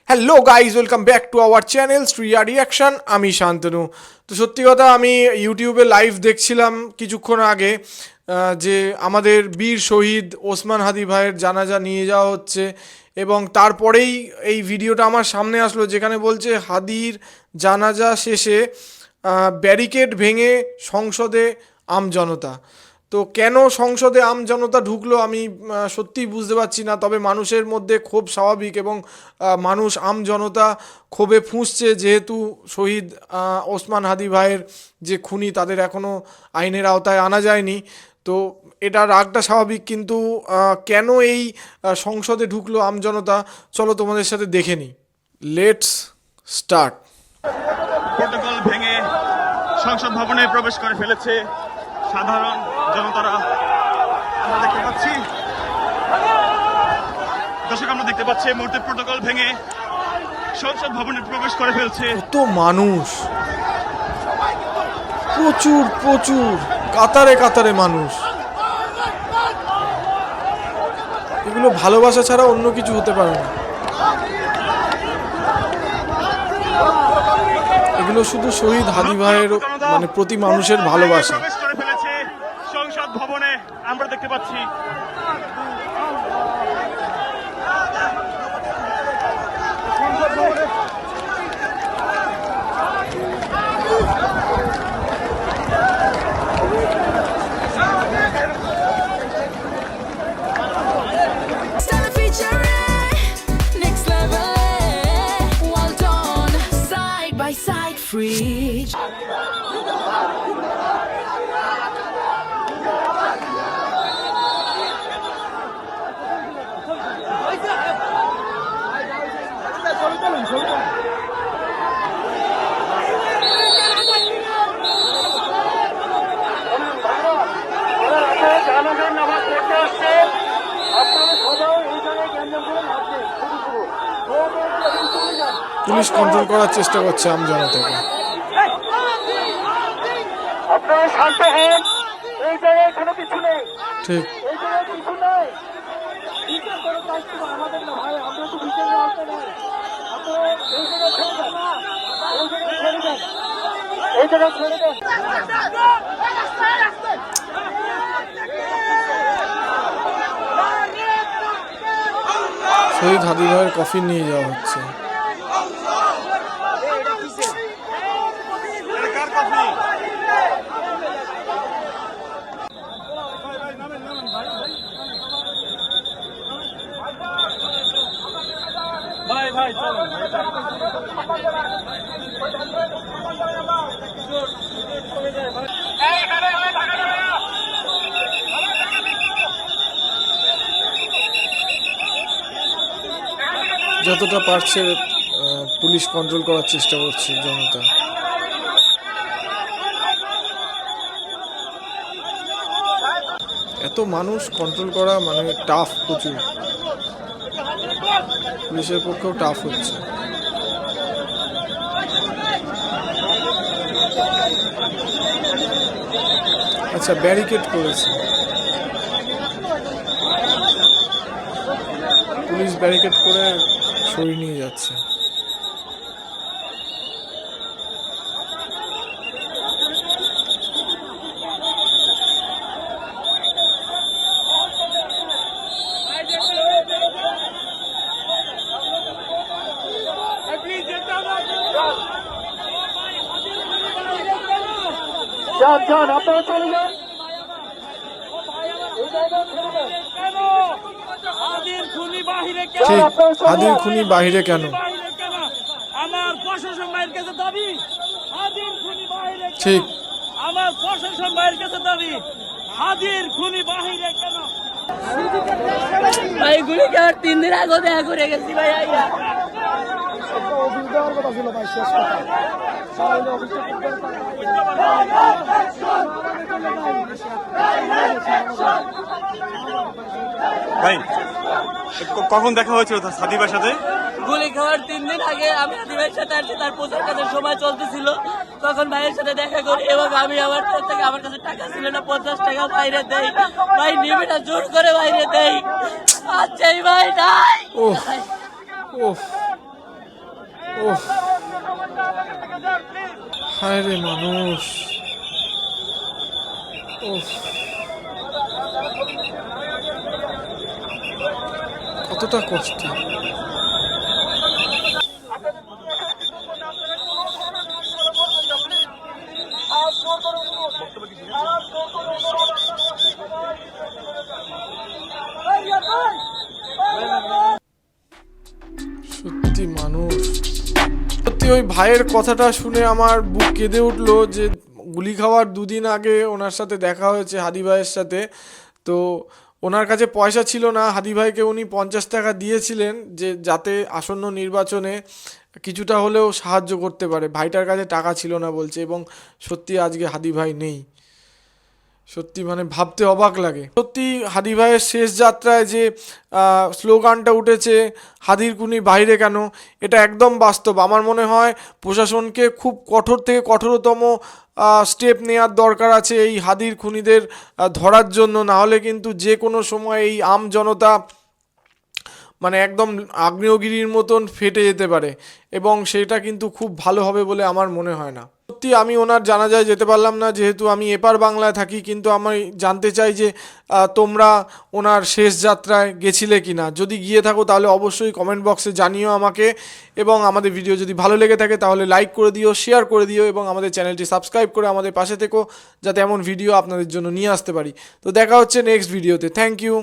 Hello guys, welcome back to our channel Shriya reaction. আমি শান্তনু। তো সত্যি কথা, আমি ইউটিউবে লাইভ দেখছিলাম কিছুক্ষণ আগে যে আমাদের বীর শহীদ ওসমান হাদি ভাইয়ের জানাজা নিয়ে যাওয়া হচ্ছে, এবং তারপরেই এই ভিডিওটা আমার সামনে আসলো যেখানে বলছে হাদির জানাজা শেষে ব্যারিকেড ভেঙে সংসদে আমজনতা। তো কেন সংসদে আমজনতা ঢুকলো আমি সত্যিই বুঝতে পারছি না। তবে মানুষের মধ্যে ক্ষোভ স্বাভাবিক, এবং মানুষ আমজনতা ক্ষোভে ফুঁসছে, যেহেতু শহীদ ওসমান হাদি ভাইয়ের যে খুনি তাদের এখনও আইনের আওতায় আনা যায়নি। তো এটা রাগটা স্বাভাবিক, কিন্তু কেন এই সংসদে ঢুকলো আমজনতা, চলো তোমাদের সাথে দেখে নিই। Let's start. প্রোটোকল ভেঙে সংসদ ভবনে প্রবেশ করে ফেলেছে সাধারণ জনতারা। আমরা দেখতে পাচ্ছি, দর্শক আমরা দেখতে পাচ্ছি এই মুহূর্তে প্রোটোকল ভেঙে সংসদ ভবনে প্রবেশ করে ফেলছে। কত মানুষ, প্রচুর প্রচুর কাতারে কাতারে মানুষ। এগুলো ভালোবাসা ছাড়া অন্য কিছু হতে পারে না। এগুলো শুধু শহীদ হাদি ভাইয়ের মানে প্রতি মানুষের ভালোবাসা। প্রবেশ করে ফেলেছে সংসদ ভবনে, আমরা দেখতে পাচ্ছি। Free. পুলিশ কন্ট্রোল করার চেষ্টা করছে আমজনতাকে। আপনারা শান্ত হন, এই জায়গায় কোনো কিছু নেই, ঠিক। এই জায়গায় কিছু নেই। বিচার করার দায়িত্ব আমাদের না ভাই, আমরা তো বিচারের আওতায় নয়। আপনারা এই জায়গায় ছেড়ে দেন, এই জায়গায় ছেড়ে দেন, এই জায়গায় ছেড়ে দেন। শহীদ হাদি ভাইয়ের কফিন নিয়ে যাওয়া হচ্ছে। ভাই ভাই চলো। যতটা পারছে পুলিশ কন্ট্রোল করার চেষ্টা করছে জনতা। এত মানুষ কন্ট্রোল করা মানে টাফ, প্রচুর। পুলিশের পক্ষেও টাফ হচ্ছে। আচ্ছা, ব্যারিকেড করেছে পুলিশ, ব্যারিকেড করে সরিয়ে নিয়ে যাচ্ছে। যান যান, আপনারা চলে যান, এই জায়গায় ছেড়ে দেন। হাদির খুনি বাহিরে ঠিক, হাদির খুনি বাহিরে কেন? আমার প্রশাসন ভাইয়ের কাছে দাবি, হাদির খুনি বাহিরে ঠিক। আমার প্রশাসন ভাইয়ের কাছে দাবি, হাদির খুনি বাহিরে কেন? ভাই গুলি খাওয়ার 3 দিন আগে দেখা করে গেছি ভাই। আইয়া অফিস দেওয়ার কথা ছিল ভাই, শেষ কথা। সারাইলে অফিসটা করতে ভাই কখন দেখা হয়েছিল সাদি ভাইয়ের সাথে? গুলি খাওয়ার 3 দিন আগে আমি হাদি ভাইয়ের সাথে আসছি, তার প্রচার কাজের সময় চলতেছিল, তখন ভাইয়ের সাথে দেখা করি, এবং আমি আমার থেকে আমার কাছে টাকা ছিল না, 50 টাকা বাইরে দেই ভাই, নিবে না, জোর করে বাইরে দেই। আচ্ছা ভাই নাই। ওহ ওহ ওহ, হায় রে মানুষ। ওহ, কতটা কষ্ট। সত্যি মানুষ, সত্যি ওই ভাইয়ের কথাটা শুনে আমার বুক কেঁদে উঠলো যে গুলি খাওয়ার 2 দিন আগে ওনার সাথে দেখা হয়েছে হাদি ভাইয়ের সাথে। তো ওনার কাছে পয়সা ছিল না, হাদি ভাইকে উনি 50 টাকা দিয়েছিলেন যে যাতে আসন্ন নির্বাচনে কিছুটা হলেও সাহায্য করতে পারে। ভাইটার কাছে টাকা ছিল না বলছে, এবং সত্যি আজকে হাদি ভাই নেই। সত্যি মানে ভাবতে অবাক লাগে। সত্যি হাদি ভাইয়ের শেষ যাত্রায় যে স্লোগানটা উঠেছে হাদির খুনি বাইরে কেন, এটা একদম বাস্তব। আমার মনে হয় প্রশাসনকে খুব কঠোর থেকে কঠোরতম স্টেপ নেওয়ার দরকার আছে এই হাদির খুনিদের ধরার জন্য। না হলে কিন্তু যে কোনো সময় এই আম জনতা মানে একদম আগ্নেয়গিরির মতন ফেটে যেতে পারে, এবং সেটা কিন্তু খুব ভালো হবে বলে আমার মনে হয় না। সত্যি আমি ওনার জানাজায় যেতে পারলাম না, যেহেতু আমি এপার বাংলায় থাকি, কিন্তু আমি জানতে চাই যে তোমরা ওনার শেষ যাত্রায় গেছিলে কি না। যদি গিয়ে থাকো তাহলে অবশ্যই কমেন্ট বক্সে জানিও আমাকে, এবং আমাদের ভিডিও যদি ভালো লেগে থাকে তাহলে লাইক করে দিও, শেয়ার করে দিও, এবং আমাদের চ্যানেলটি সাবস্ক্রাইব করে আমাদের পাশে থেকো, যাতে এমন ভিডিও আপনাদের জন্য নিয়ে আসতে পারি। তো দেখা হচ্ছে নেক্সট ভিডিওতে। Thank you.